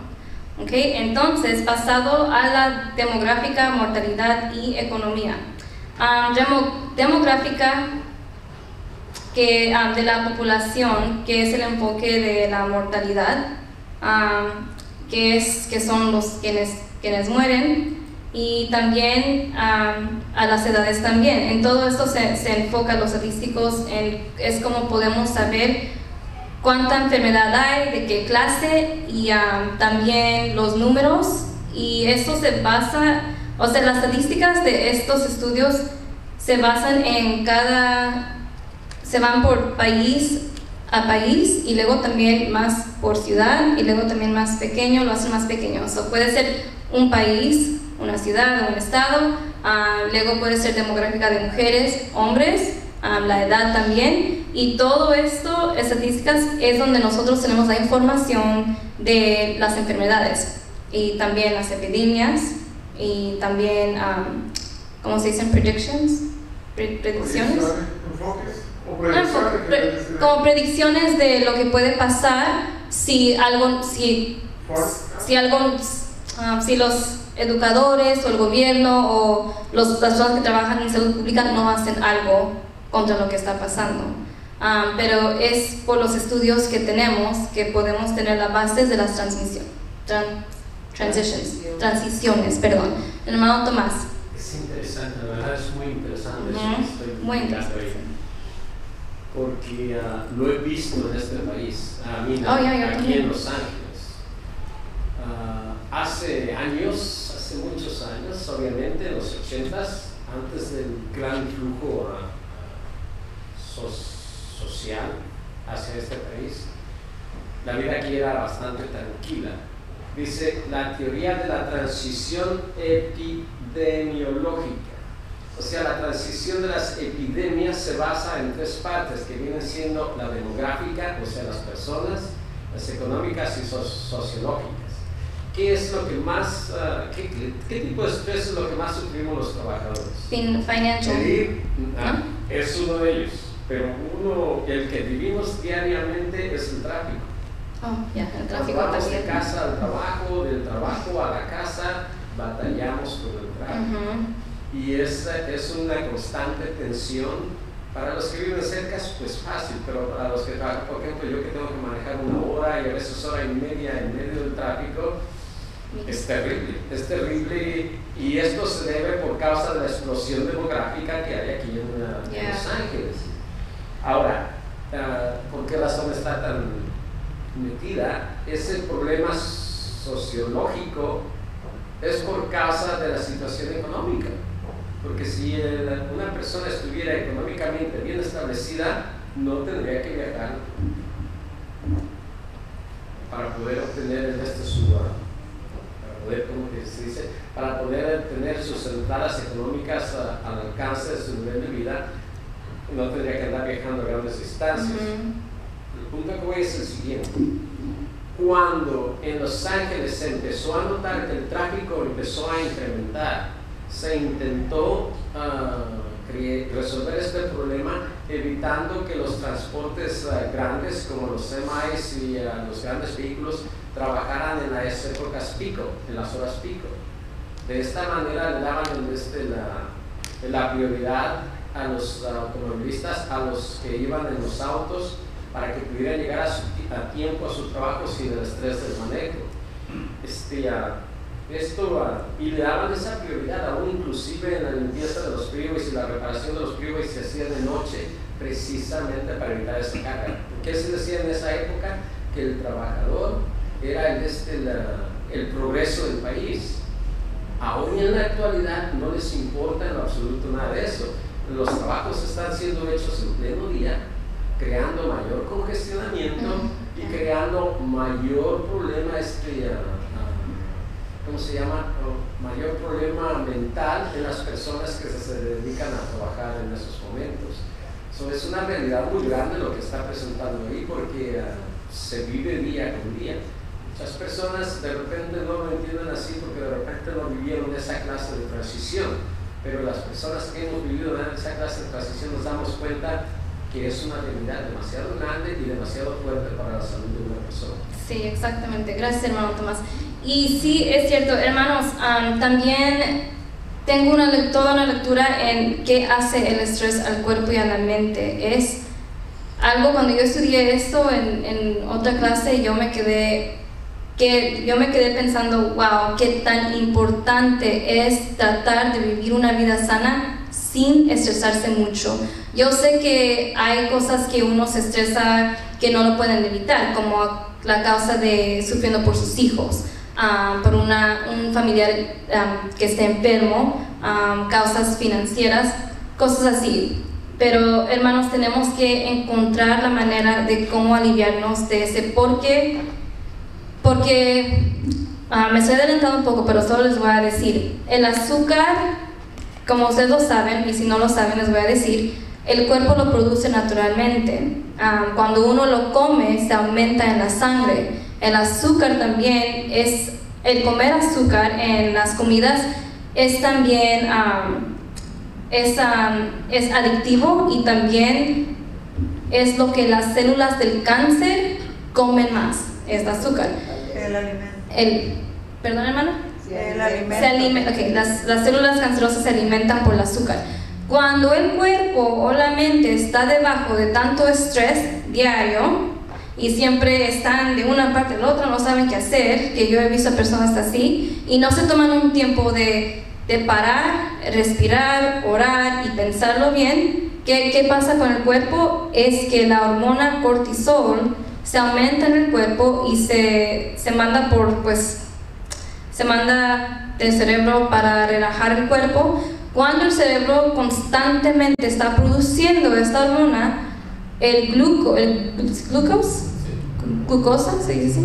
Ok, entonces, basado a la demográfica, mortalidad y economía. Demográfica, de la población, que es el enfoque de la mortalidad, que son los quienes mueren, y también a las edades también. En todo esto se enfoca los estadísticos, es como podemos saber cuánta enfermedad hay, de qué clase, y también los números, y esto se basa, o sea, las estadísticas de estos estudios se basan se van por país a país, y luego también más por ciudad, y luego también más pequeño, lo hacen más pequeño. Puede ser un país, una ciudad, un estado, luego puede ser demográfica de mujeres, hombres, la edad también, y todo esto, estadísticas, es donde nosotros tenemos la información de las enfermedades, y también las epidemias, y también, ¿cómo se dicen? Predicciones. Como predicciones de lo que puede pasar si los educadores o el gobierno o las personas que trabajan en salud pública no hacen algo contra lo que está pasando. Pero es por los estudios que tenemos que podemos tener las bases de las transiciones. El hermano Tomás. Es interesante, la verdad es muy interesante. Muy interesante. Porque lo he visto en este país, aquí en Los Ángeles. Hace muchos años, obviamente, en los 80s, antes del gran flujo social hacia este país, la vida aquí era bastante tranquila. Dice la teoría de la transición epidemiológica. O sea, la transición de las epidemias se basa en 3 partes, que vienen siendo la demográfica, o sea, las personas, las económicas y sociológicas. ¿Qué es lo que más, qué tipo de estrés es lo que más sufrimos los trabajadores? Financial. Es uno de ellos, pero el que vivimos diariamente es el tráfico. El tráfico vamos también. de casa al trabajo, del trabajo a la casa, batallamos con el tráfico. Y es una constante tensión. Para los que viven cerca, pues fácil, pero para los que trabajan, por ejemplo, yo que tengo que manejar 1 hora y a veces 1 hora y media en medio del tráfico, es terrible, y esto se debe por causa de la explosión demográfica que hay aquí en Los Ángeles. Ahora, ¿por qué razón está tan metida? Es el problema sociológico, es por causa de la situación económica. Porque si una persona estuviera económicamente bien establecida, no tendría que viajar para poder obtener para poder tener sus entradas económicas al alcance de su nivel de vida. No tendría que andar viajando a grandes distancias. El punto que voy es el siguiente: cuando en Los Ángeles se empezó a notar que el tráfico empezó a incrementar, se intentó resolver este problema evitando que los transportes grandes como los semis y los grandes vehículos trabajaran en las épocas pico, en las horas pico. De esta manera le daban la prioridad a los automovilistas, a los que iban en los autos, para que pudieran llegar a tiempo a su trabajo sin el estrés del manejo. Y le daban esa prioridad, aún inclusive en la limpieza de los freeways y la reparación de los freeways se hacía de noche, precisamente para evitar esa carga. ¿Qué se decía en esa época? Que el trabajador era el progreso del país. Aún en la actualidad no les importa en lo absoluto nada de eso. Los trabajos están siendo hechos en pleno día, creando mayor congestionamiento y creando mayor problema, ¿cómo se llama? Mayor problema mental en las personas que se dedican a trabajar en esos momentos. Es una realidad muy grande lo que está presentando ahí, porque se vive día con día. Muchas personas de repente no lo entienden así porque de repente no vivieron esa clase de transición, pero las personas que hemos vivido en esa clase de transición nos damos cuenta que es una realidad demasiado grande y demasiado fuerte para la salud de una persona. Sí, exactamente. Gracias, hermano Tomás. Y sí, es cierto, hermanos, también tengo toda una lectura en qué hace el estrés al cuerpo y a la mente. Es algo, cuando yo estudié esto en otra clase, yo me quedé pensando, wow, qué tan importante es tratar de vivir una vida sana sin estresarse mucho. Yo sé que hay cosas que uno se estresa que no lo pueden evitar, como la causa de sufriendo por sus hijos, por un familiar que esté enfermo, causas financieras, cosas así. Pero hermanos, tenemos que encontrar la manera de cómo aliviarnos de ese porque me estoy adelantando un poco, pero solo les voy a decir, el azúcar, como ustedes lo saben, y si no lo saben les voy a decir, el cuerpo lo produce naturalmente. Cuando uno lo come, se aumenta en la sangre. El azúcar también el comer azúcar en las comidas es también es adictivo, y también es lo que las células del cáncer comen más, es azúcar. El alimento. ¿Perdón, hermano? Sí, el alimento. Okay, las células cancerosas se alimentan por el azúcar. Cuando el cuerpo o la mente está debajo de tanto estrés diario y siempre están de una parte a la otra, no saben qué hacer, que yo he visto personas así, y no se toman un tiempo de parar, respirar, orar y pensarlo bien, ¿qué pasa con el cuerpo? Es que la hormona cortisol se aumenta en el cuerpo y se manda se manda del cerebro para relajar el cuerpo. Cuando el cerebro constantemente está produciendo esta hormona, glucosa, ¿se dice?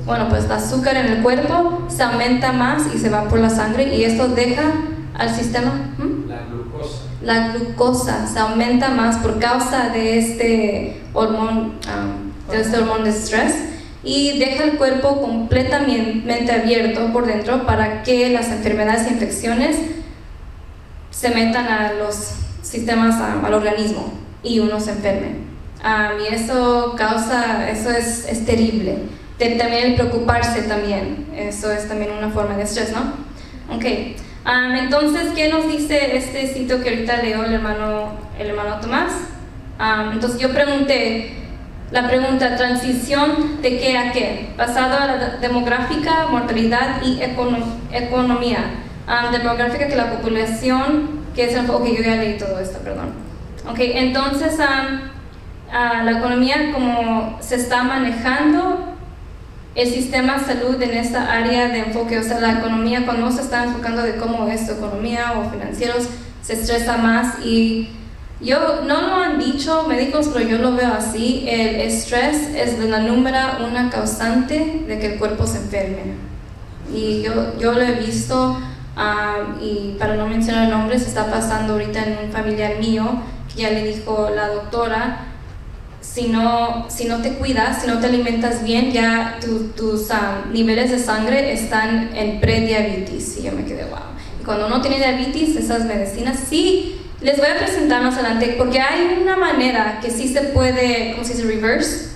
Bueno, pues el azúcar en el cuerpo se aumenta más y se va por la sangre, y esto deja al sistema. La glucosa se aumenta más por causa de este hormón de estrés, y deja el cuerpo completamente abierto por dentro para que las enfermedades e infecciones se metan a los sistemas, al organismo, y uno se enferme. Y eso es terrible. También el preocuparse también, eso es también una forma de estrés, ¿no? Ok. Entonces, ¿qué nos dice este sitio que ahorita leo el hermano Tomás? Entonces yo pregunté, la pregunta, ¿transición de qué a qué? Basado en la demográfica, mortalidad y economía. Demográfica, que la población, que es yo ya leí todo esto, perdón. Ok, entonces la economía, como se está manejando el sistema de salud en esta área de enfoque, o sea, la economía, cuando uno se está enfocando de cómo es tu economía o financieros, se estresa más. Y yo, no lo han dicho médicos, pero yo lo veo así, el estrés es la número una causante de que el cuerpo se enferme. Y yo lo he visto, y para no mencionar nombres, está pasando ahorita en un familiar mío, que ya le dijo la doctora, si no te cuidas, si no te alimentas bien, ya tus niveles de sangre están en prediabetes. Y yo me quedé, wow. Y cuando uno tiene diabetes, esas medicinas, sí, les voy a presentar más adelante, porque hay una manera que sí se puede, ¿cómo se dice? Reverse.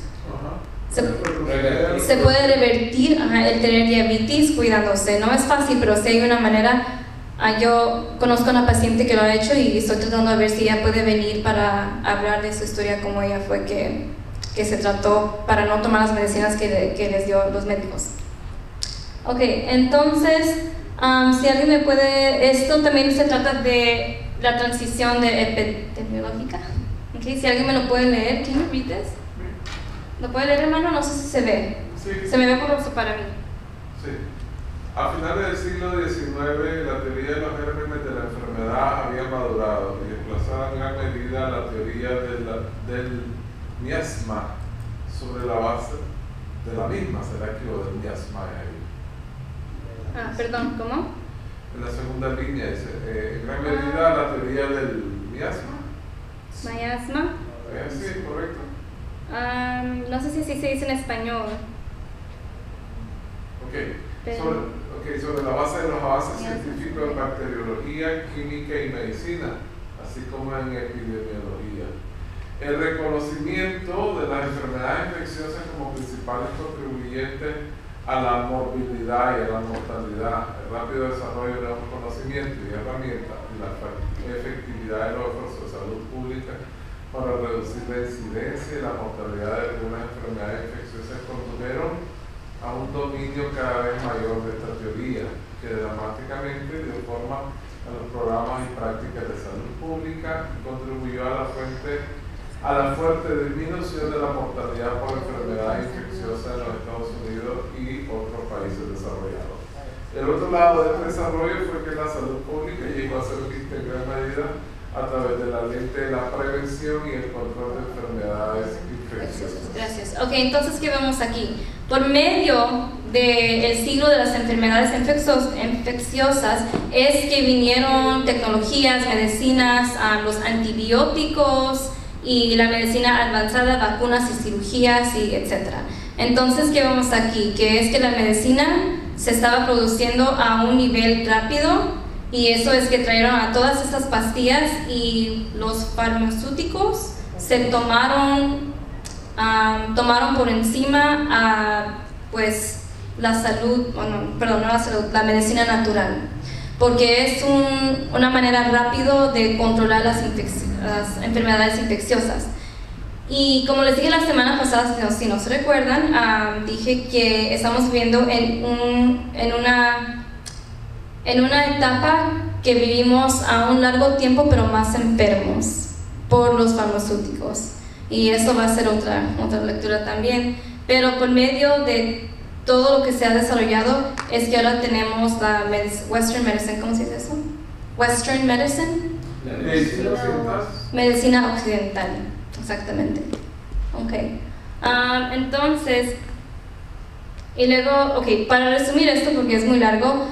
Se puede revertir el tener diabetes cuidándose. No es fácil, pero sí hay una manera. Yo conozco a una paciente que lo ha hecho y estoy tratando de ver si ella puede venir para hablar de su historia, cómo ella fue que se trató para no tomar las medicinas que les dio los médicos. Ok, entonces, si alguien me puede, esto también se trata de la transición epidemiológica. Okay, si alguien me lo puede leer, ¿can you read this? ¿Lo puede leer, hermano? No sé si se ve. Sí. Se me ve borroso para mí. Sí. A finales del siglo XIX, la teoría de los gérmenes de la enfermedad había madurado y desplazaba en gran medida la teoría del miasma sobre la base de la misma. ¿Será que lo del miasma es ahí? Perdón, ¿cómo? En la segunda línea dice, en gran medida la teoría del miasma. ¿Miasma? Sí, correcto. No sé si así se dice en español. Sobre la base de los avances científicos en bacteriología, química y medicina, así como en epidemiología. El reconocimiento de las enfermedades infecciosas como principales contribuyentes a la morbilidad y a la mortalidad, el rápido desarrollo de nuevos conocimientos y herramientas y la efectividad de los esfuerzos de salud pública para reducir la incidencia y la mortalidad de algunas enfermedades infecciosas condujeron a un dominio cada vez mayor de esta teoría, que dramáticamente dio forma a los programas y prácticas de salud pública y contribuyó a la fuerte disminución de la mortalidad por enfermedades infecciosas en los Estados Unidos y otros países desarrollados. El otro lado de este desarrollo fue que la salud pública llegó a ser vista en gran medida a través de la lente de la prevención y el control de enfermedades infecciosas. Gracias. Ok, entonces, ¿qué vemos aquí? Por medio del siglo de las enfermedades infecciosas es que vinieron tecnologías, medicinas, los antibióticos y la medicina avanzada, vacunas y cirugías y etc. Entonces, ¿qué vemos aquí? Que es que la medicina se estaba produciendo a un nivel rápido. Y eso es que trajeron a todas estas pastillas y los farmacéuticos se tomaron por encima pues la salud, no la salud, la medicina natural, porque es una manera rápida de controlar las enfermedades infecciosas. Y como les dije la semana pasada, si no se recuerdan, dije que estamos viviendo en una etapa que vivimos a un largo tiempo, pero más enfermos por los farmacéuticos. Y esto va a ser otra lectura también. Pero por medio de todo lo que se ha desarrollado, es que ahora tenemos la Western Medicine. ¿Cómo se dice eso? Western Medicine. Medicina occidental, exactamente. Ok. Entonces, y luego, para resumir esto, porque es muy largo,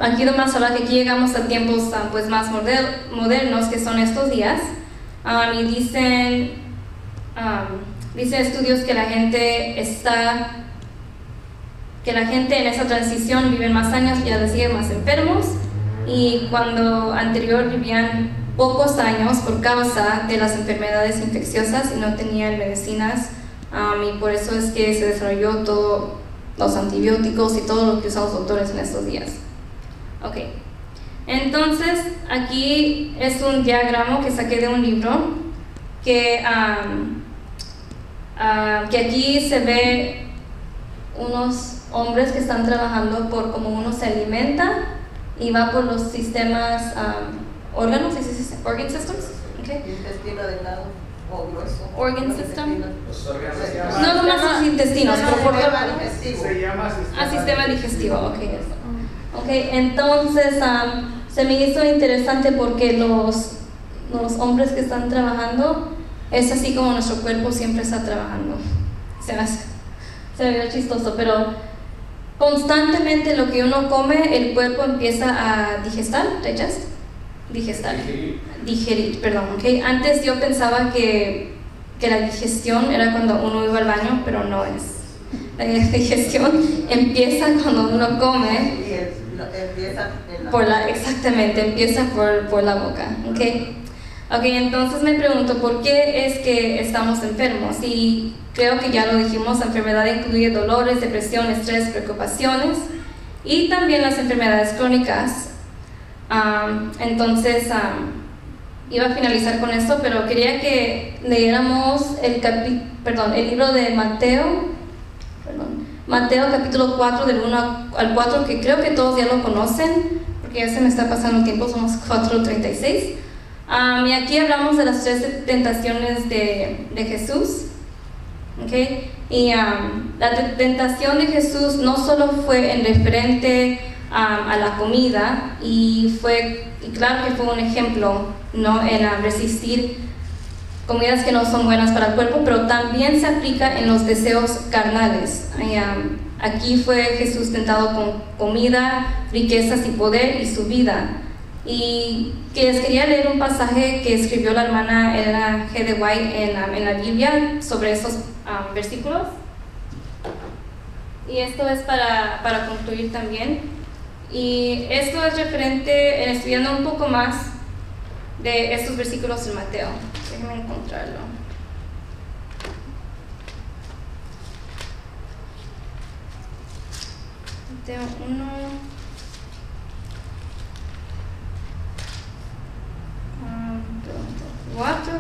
aquí nomás habla que aquí llegamos a tiempos pues más modernos, que son estos días, y dicen estudios que la gente en esa transición viven más años y ahora siguen más enfermos, y cuando anterior vivían pocos años por causa de las enfermedades infecciosas y no tenían medicinas, y por eso es que se desarrolló todos los antibióticos y todo lo que usan los doctores en estos días. Ok, entonces aquí es un diagrama que saqué de un libro que aquí se ve unos hombres que están trabajando por cómo uno se alimenta y va por los sistemas órganos, organ systems. Okay. Intestino delgado. o grueso. Organ Los system. intestinos. Los órganos. Se llama- No nomás los intestinos, pero por Sistema digestivo. Se llama sistema digestivo, ok. Ok, entonces se me hizo interesante porque los hombres que están trabajando es así como nuestro cuerpo siempre está trabajando. Se ve chistoso, pero constantemente lo que uno come, el cuerpo empieza a digerir, perdón, ¿okay? Antes yo pensaba que la digestión era cuando uno iba al baño, pero no es. La digestión empieza cuando uno come. Y empieza en la Exactamente, empieza por la boca, ¿ok? Ok, entonces me pregunto, ¿por qué es que estamos enfermos? Y creo que ya lo dijimos, la enfermedad incluye dolores, depresión, estrés, preocupaciones y también las enfermedades crónicas. Entonces, iba a finalizar con esto, pero quería que leyéramos el libro de Mateo capítulo 4 del 1 al 4, que creo que todos ya lo conocen, porque ya se me está pasando el tiempo, somos 4:36. Y aquí hablamos de las 3 tentaciones de Jesús. ¿Okay? Y la tentación de Jesús no solo fue en referente a la comida, y claro que fue un ejemplo, ¿no?, en resistir comidas que no son buenas para el cuerpo, pero también se aplica en los deseos carnales. Aquí fue Jesús tentado con comida, riquezas y poder y su vida. Y que les quería leer un pasaje que escribió la hermana Ellen G. de White en la Biblia sobre esos versículos. Y esto es para concluir también. Y esto es referente, estudiando un poco más de estos versículos en Mateo. Déjenme encontrarlo. Mateo 1. 4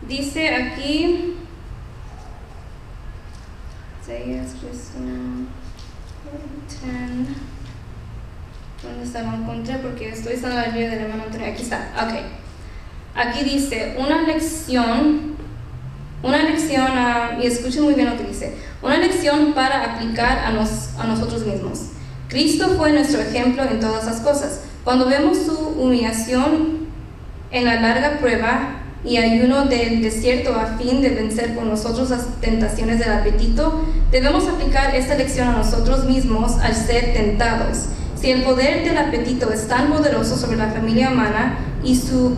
dice aquí, ¿dónde está? Lo encontré porque estoy en la Biblia del hermano Antonio. Aquí está, ok. Aquí dice, una lección, y escuchen muy bien lo que dice, una lección para aplicar a nosotros mismos. Cristo fue nuestro ejemplo en todas las cosas. Cuando vemos su humillación en la larga prueba y ayuno del desierto a fin de vencer por nosotros las tentaciones del apetito, debemos aplicar esta lección a nosotros mismos al ser tentados. Si el poder del apetito es tan poderoso sobre la familia humana y su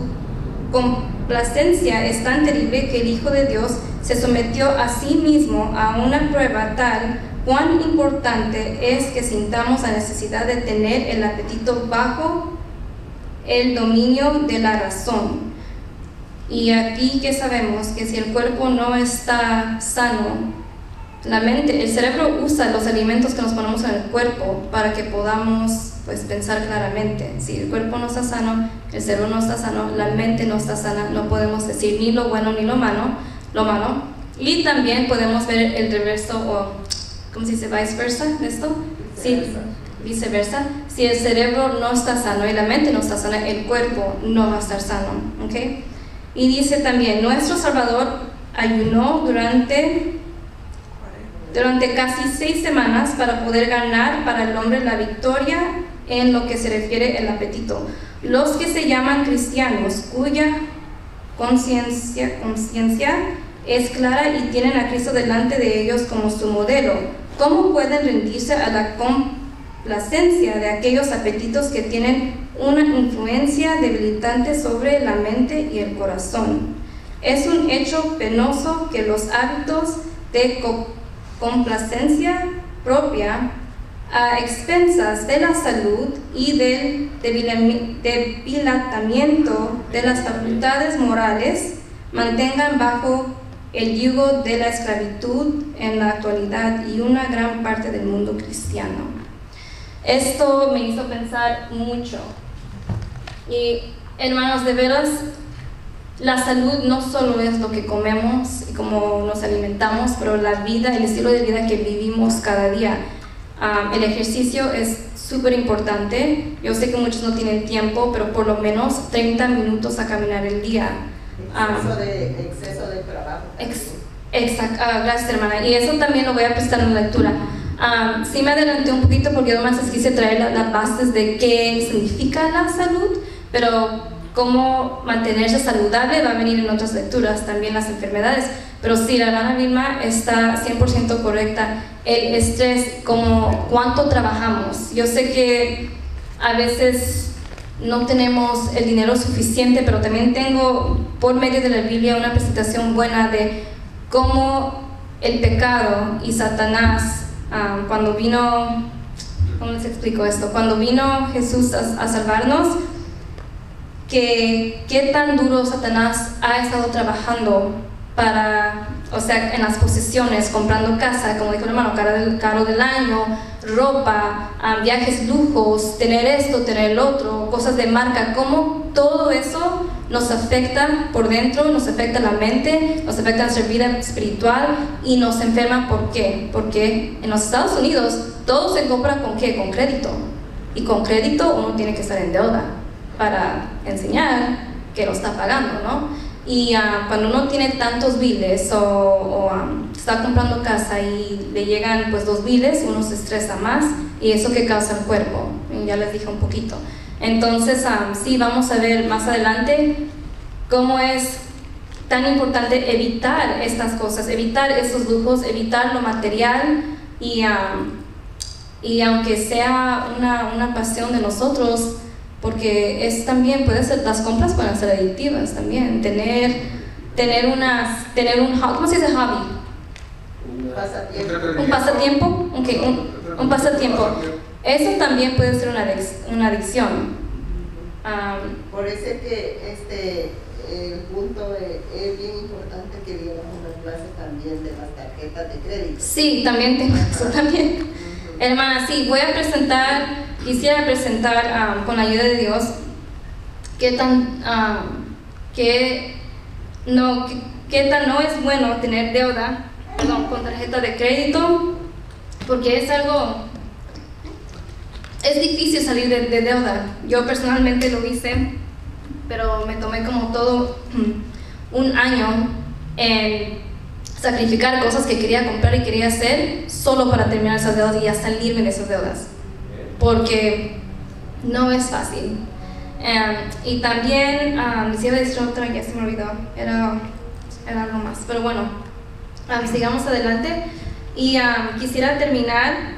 complacencia es tan terrible que el Hijo de Dios se sometió a sí mismo a una prueba tal, cuán importante es que sintamos la necesidad de tener el apetito bajo el dominio de la razón. Y aquí que sabemos que si el cuerpo no está sano, la mente, el cerebro usa los alimentos que nos ponemos en el cuerpo para que podamos pensar claramente. Si el cuerpo no está sano, el cerebro no está sano, la mente no está sana, no podemos decir ni lo bueno ni lo malo. Y también podemos ver el reverso, o ¿cómo se dice? Viceversa de esto. Sí, viceversa. Si el cerebro no está sano y la mente no está sana, el cuerpo no va a estar sano. ¿Okay? Y dice también, nuestro Salvador ayunó durante casi 6 semanas para poder ganar para el hombre la victoria en lo que se refiere al apetito. Los que se llaman cristianos, cuya conciencia es clara y tienen a Cristo delante de ellos como su modelo, ¿cómo pueden rendirse a la complacencia de aquellos apetitos que tienen una influencia debilitante sobre la mente y el corazón? Es un hecho penoso que los hábitos de complacencia propia a expensas de la salud y del debilitamiento de las facultades morales mantengan bajo el yugo de la esclavitud en la actualidad y una gran parte del mundo cristiano. Esto me hizo pensar mucho. Y hermanos, de veras, la salud no solo es lo que comemos y cómo nos alimentamos, pero la vida, el estilo de vida que vivimos cada día. El ejercicio es súper importante. Yo sé que muchos no tienen tiempo, pero por lo menos 30 minutos a caminar el día. Exceso de trabajo. Exacto, gracias hermana. Y eso también lo voy a prestar en la lectura. Sí me adelanté un poquito porque además quise traer las bases de qué significa la salud, pero cómo mantenerse saludable va a venir en otras lecturas, también las enfermedades. Pero sí, la hermana Vilma está 100% correcta. El estrés, como cuánto trabajamos. Yo sé que a veces no tenemos el dinero suficiente, pero también tengo por medio de la Biblia una presentación buena de cómo el pecado y Satanás, cuando vino, ¿cómo les explico esto? Cuando vino Jesús a salvarnos, que qué tan duro Satanás ha estado trabajando para, o sea, en las posesiones, comprando casa, como dijo el hermano, carro del año, ropa, viajes, lujos, tener esto, tener el otro, cosas de marca, cómo todo eso nos afecta por dentro, nos afecta la mente, nos afecta nuestra vida espiritual y nos enferma. ¿Por qué? Porque en los Estados Unidos todo se compra ¿con qué? Con crédito, y con crédito uno tiene que estar en deuda para enseñar que lo está pagando, ¿no? Y cuando uno tiene tantos biles o está comprando casa y le llegan pues 2 biles, uno se estresa más y eso que causa el cuerpo, y ya les dije un poquito. Entonces sí, vamos a ver más adelante cómo es tan importante evitar estas cosas, evitar esos lujos, evitar lo material y aunque sea una pasión de nosotros, porque es también, puede ser, las compras pueden ser adictivas también, tener un, ¿cómo se dice hobby? Un pasatiempo, okay, un pasatiempo. Eso también puede ser una adicción. Por eso es que el punto es bien importante que diéramos una clase también de las tarjetas de crédito. Sí, también tengo eso también. Hermana, sí, quisiera presentar con la ayuda de Dios qué tan no es bueno tener deuda, con tarjeta de crédito, porque es difícil salir de deuda. Yo personalmente lo hice, pero me tomé como todo un año en sacrificar cosas que quería comprar y quería hacer solo para terminar esas deudas y ya salirme de esas deudas, porque no es fácil. Y también les iba a decir otra, ya se me olvidó, era algo más, pero bueno, sigamos adelante. Y quisiera terminar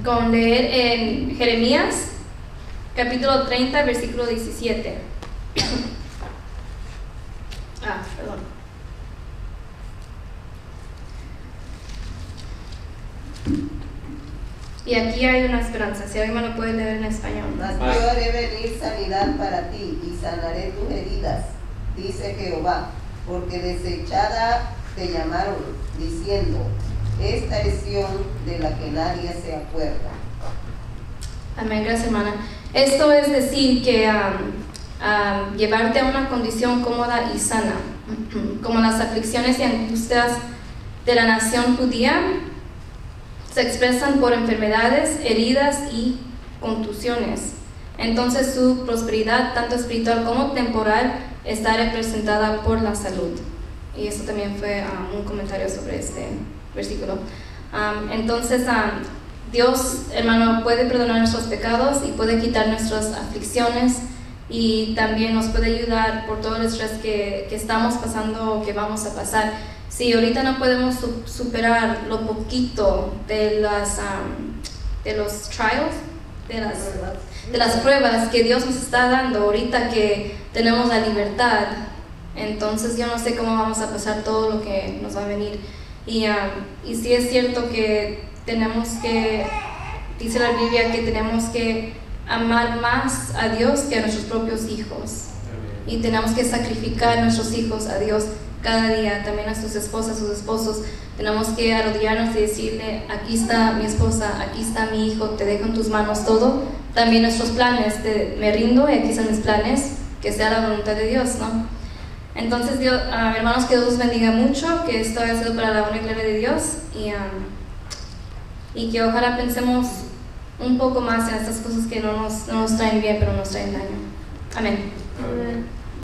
con leer en Jeremías capítulo 30 versículo 17. Perdón. Y aquí hay una esperanza, si alguien me lo puede leer en español. Mas yo haré venir sanidad para ti y sanaré tus heridas, dice Jehová, porque desechada te llamaron, diciendo, esta es Sión de la que nadie se acuerda. Amén, gracias hermana. Esto es decir que llevarte a una condición cómoda y sana, como las aflicciones y angustias de la nación judía se expresan por enfermedades, heridas y contusiones. Entonces su prosperidad, tanto espiritual como temporal, está representada por la salud. Y eso también fue un comentario sobre este versículo. Entonces Dios, hermano, puede perdonar nuestros pecados y puede quitar nuestras aflicciones, y también nos puede ayudar por todo el estrés que estamos pasando o que vamos a pasar. Si ahorita no podemos superar lo poquito de los trials, de las pruebas que Dios nos está dando ahorita que tenemos la libertad, entonces yo no sé cómo vamos a pasar todo lo que nos va a venir. Y sí es cierto que dice la Biblia que tenemos que amar más a Dios que a nuestros propios hijos, y tenemos que sacrificar a nuestros hijos a Dios cada día, también a sus esposas, sus esposos. Tenemos que arrodillarnos y decirle, aquí está mi esposa, aquí está mi hijo, te dejo en tus manos todo. También nuestros planes, me rindo y aquí están mis planes, que sea la voluntad de Dios, ¿no? Entonces, Dios, hermanos, que Dios los bendiga mucho, que esto haya sido para la honra y gloria de Dios, y que ojalá pensemos un poco más en estas cosas que no nos traen bien, pero nos traen daño. Amén. Amén.